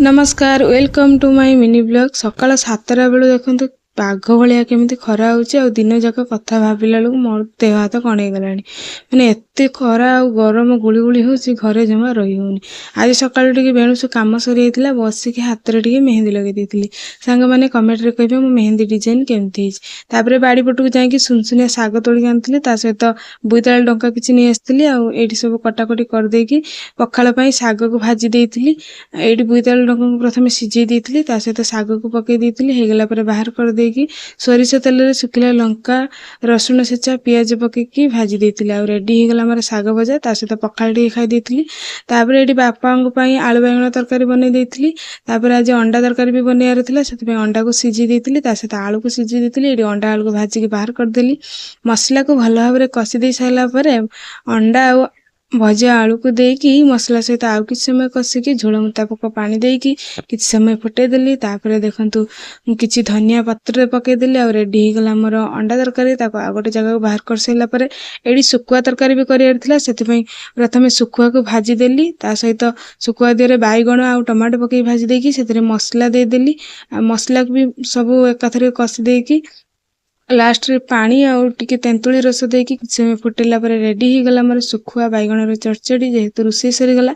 नमस्कार welcome to my mini blog सकाळ 7टा बेलू देखंतु पाग भलिया केमिति खरा होउची आ दिन जाक कथा भाबिला लोग मोर देह हाथ कणे गलानी माने एत्ते खरा आ गरम गुली गुली होउची घरे जमा रही होनी। आज सकाळ टिके बेणुसु काम सरी जाइतिला बसी के हाथ रे टिके मेहंदी लगे देतिली सांग माने कमेंट रे कहबे मो मेहंदी डिजाइन केमिति हिच तापरे बाड़ी पटु जाई कि सुनसुनिया साग तोड़ी आनतिली ता सहित बुइताल डंका किछि नै आस्तिली आ एठी सब कटाकटी कर दे कि पखाळ पई साग को भाजी देतिली एठी बुइताल डंका को प्रथमे सिझे देतिली ता सहित साग को पके देतिली हे गेला परे बाहर कर देकी सोरिष तेल रे सुखिला लंका रसुण छेचा पियाज पकेकी भाजी देतिली आ रेडी हे गेला हमर साग भजा ता सहित पखाळ टी खाई देतिली। तापरे एठी बापांग पई आलू बैंगन तरकारी बनै देतिली तापरे आज अंडा तरकारी भी बनैयार थिला सेति पे अंडा को सिझी देतिली ता सहित आलू को सिझी देतिली एठी अंडा आलू को भाजी के बाहर कर देली मसला को भलो भाबरे कसी दे साइला परे अंडा आ भजा आलू को देकी मसला सहित आउ किछ समय कसिकी झोल मुताबिक पानी देकी किछ समय फुटे देली तापरे देखंतु किछ धनिया पत्र पके देली आ रेडी हे गेला हमर अंडा तरकारी ताको आ गोटे जगह को बाहर कर सैला परे एडी सुकुआ तरकारी भी करियार थिला सेति पई प्रथमे सुकुआ को भाजी देली ता सहित सुकुआ देरे बाईगण आ टमाटो पके भाजी देकी सेतिरे मसला दे देली आ मसला को भी सब एकथरे कसी देकी लास्ट रे पानी आ टिके तेंतुली रस देकी किछ समय फुटेला परे रेडी हे गेला हमर सुखुआ बाईगण रे चरचड़ी जेहेतु रुसे सरी गेला।